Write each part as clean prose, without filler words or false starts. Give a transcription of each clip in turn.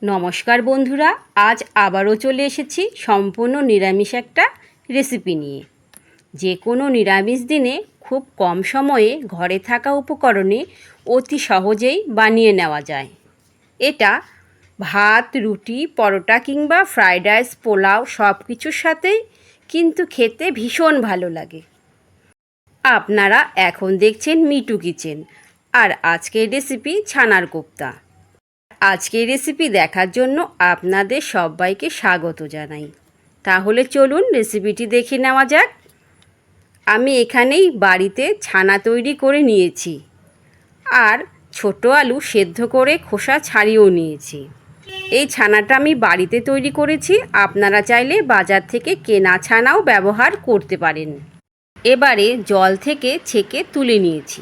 নমস্কার বন্ধুরা, আজ আবারও চলে এসেছি সম্পূর্ণ নিরামিষ একটা রেসিপি নিয়ে। যে কোনো নিরামিষ দিনে খুব কম সময়ে ঘরে থাকা উপকরণে অতি সহজেই বানিয়ে নেওয়া যায়। এটা ভাত, রুটি, পরোটা কিংবা ফ্রাইড রাইস, পোলাও সব কিছুর সাথেই কিন্তু খেতে ভীষণ ভালো লাগে। আপনারা এখন দেখছেন মিটু কিচেন, আর আজকের রেসিপি ছানার কোপ্তা। আজকের রেসিপি দেখার জন্য আপনাদের সবাইকে স্বাগত জানাই। তাহলে চলুন রেসিপিটি দেখে নেওয়া যাক। আমি এখানেই বাড়িতে ছানা তৈরি করে নিয়েছি, আর ছোট আলু সেদ্ধ করে খোসা ছাড়িয়েও নিয়েছি। এই ছানাটা আমি বাড়িতে তৈরি করেছি, আপনারা চাইলে বাজার থেকে কেনা ছানাও ব্যবহার করতে পারেন। এবারে জল থেকে ছেঁকে তুলে নিয়েছি।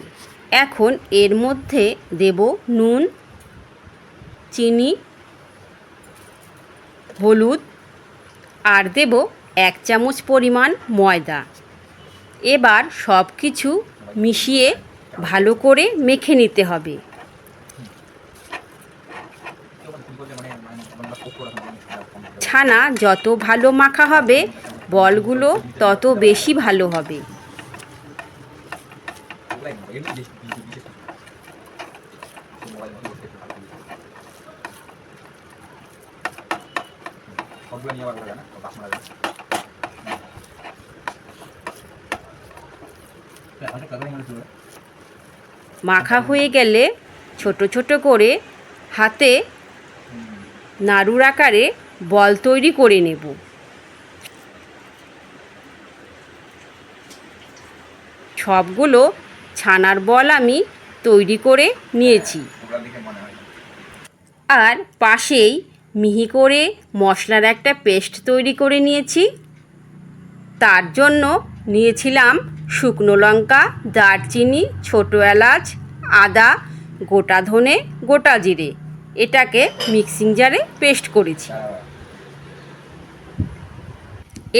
এখন এর মধ্যে দেব নুন, চিনি, হলুদ আর দেব 1 চামচ পরিমাণ ময়দা। এবার সব কিছু মিশিয়ে ভালো করে মেখে নিতে হবে। ছানা যত ভালো মাখা হবে, বলগুলো তত বেশি ভালো হবে। মাখা হয়ে গেলে ছোট ছোট করে হাতে নাড়ুর আকারে বল তৈরি করে নেব। সবগুলো ছানার বল আমি তৈরি করে নিয়েছি। আর পাশেই মিহি করে মশলার একটা পেস্ট তৈরি করে নিয়েছি। তার জন্য নিয়েছিলাম শুকনো লঙ্কা, দারচিনি, ছোটো এলাচ, আদা, গোটা ধনে, গোটা জিরে। এটাকে মিক্সিং জারে পেস্ট করেছি।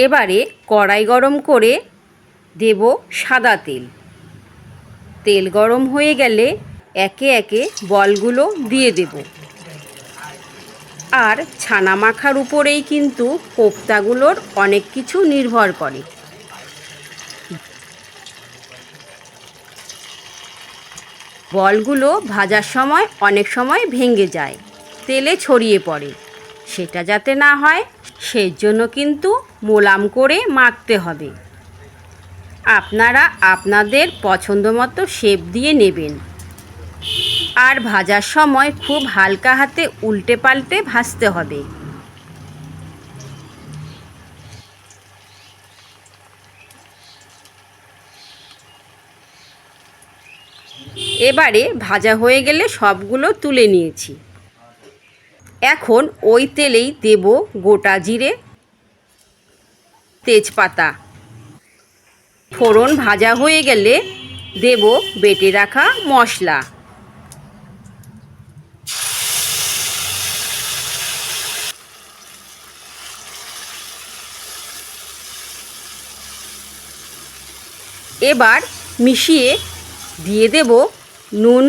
এবারে কড়াই গরম করে দেব সাদা তেল। তেল গরম হয়ে গেলে একে একে বলগুলো দিয়ে দেব। আর ছানা মাখার উপরেই কিন্তু কোপ্তাগুলোর অনেক কিছু নির্ভর করে। বলগুলো ভাজার সময় অনেক সময় ভেঙে যায়, তেলে ছড়িয়ে পড়ে। সেটা যাতে না হয় সেই জন্য কিন্তু মোলাম করে মাখতে হবে। আপনারা আপনাদের পছন্দ মতো শেপ দিয়ে নেবেন। আর ভাজার সময় খুব হালকা হাতে উল্টে পাল্টে ভাজতে হবে। এবারে ভাজা হয়ে গেলে সবগুলো তুলে নিয়েছি। এখন ওই তেলেই দেব গোটা জিরে, তেজপাতা। ফোড়ন ভাজা হয়ে গেলে দেব বেটে রাখা মশলা। এবার মিশিয়ে দিয়ে দেব নুন,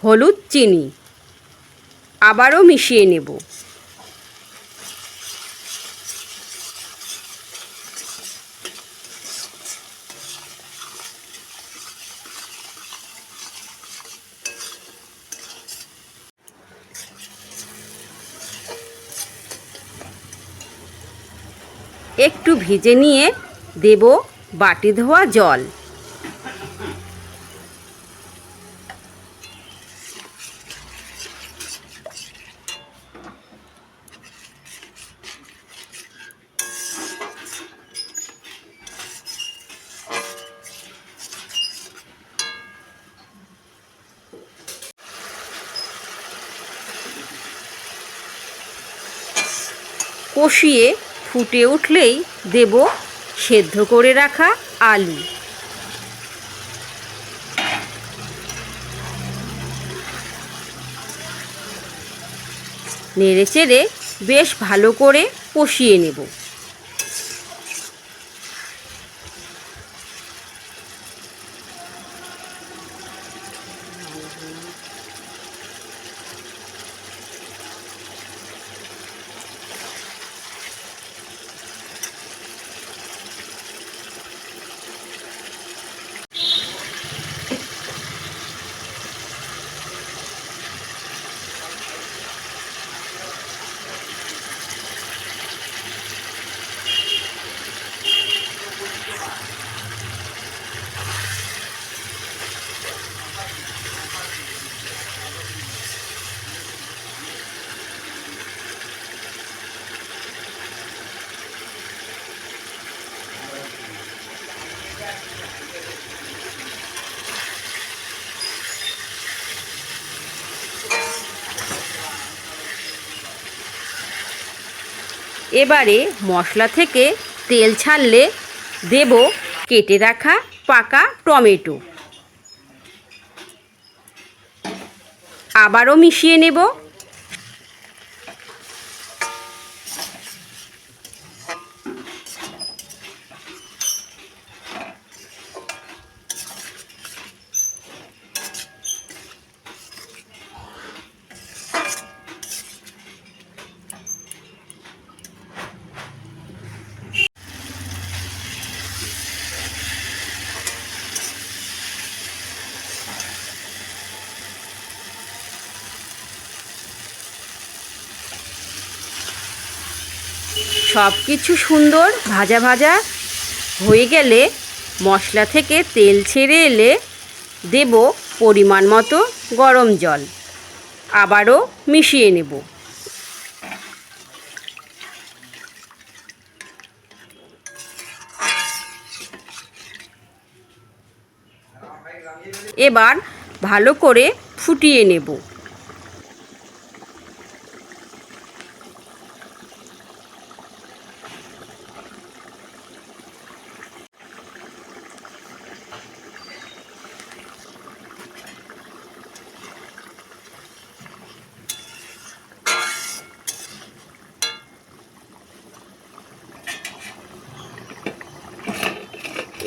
হলুদ, চিনি। আবারও মিশিয়ে নেব। একটু ভেজে নিয়ে দেব বাটি ধোয়া জল। কষিয়ে ফুটে উঠলেই দেব সেদ্ধ করে রাখা আলু। নেড়েচেড়ে বেশ ভালো করে কষিয়ে নেব। এবারে মশলা থেকে তেল ছাড়লে দেব কেটে রাখা পাকা টমেটো। আবারও মিশিয়ে নেব। সব কিছু সুন্দর ভাজা ভাজা হয়ে গেলে, মশলা থেকে তেল ছেড়ে এলে দেব পরিমাণ মতো গরম জল। আবারও মিশিয়ে নেব। এবার ভালো করে ফুটিয়ে নেব।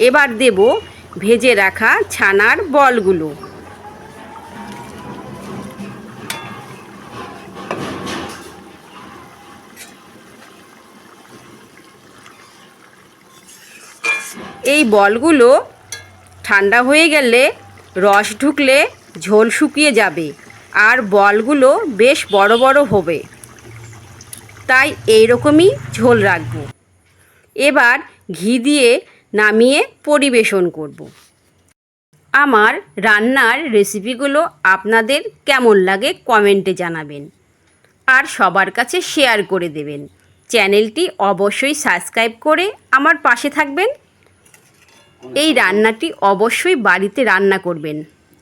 এবার দেব ভেজে রাখা ছানার বলগুলো। এই বলগুলো ঠান্ডা হয়ে গেলে রস ঢুকলে ঝোল শুকিয়ে যাবে আর বলগুলো বেশ বড় বড় হবে, তাই এই রকমই ঝোল রাখবো। এবার ঘি দিয়ে নামিয়ে পরিবেশন করব। আমার রান্নার রেসিপিগুলো আপনাদের কেমন লাগে কমেন্টে জানাবেন আর সবার কাছে শেয়ার করে দেবেন। চ্যানেলটি অবশ্যই সাবস্ক্রাইব করে আমার পাশে থাকবেন। এই রান্নাটি অবশ্যই বাড়িতে রান্না করবেন।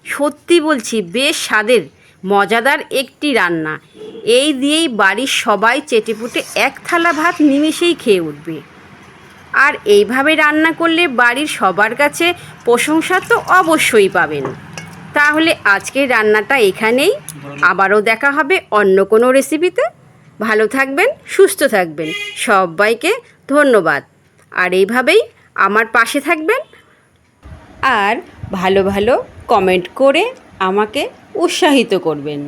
সত্যি বলছি, বেশ স্বাদের মজাদার একটি রান্না। এই দিয়েই বাড়ির সবাই চেটেপুটে এক থালা ভাত নিমেষেই খেয়ে উঠবে। আর এইভাবে রান্না করলে বাড়ির সবার কাছে প্রশংসা তো অবশ্যই পাবেন। তাহলে আজকের রান্নাটা এখানেই। আবারও দেখা হবে অন্য কোনো রেসিপিতে। ভালো থাকবেন, সুস্থ থাকবেন। সবাইকে ধন্যবাদ। আর এইভাবেই আমার পাশে থাকবেন আর ভালো ভালো কমেন্ট করে আমাকে উৎসাহিত করবেন।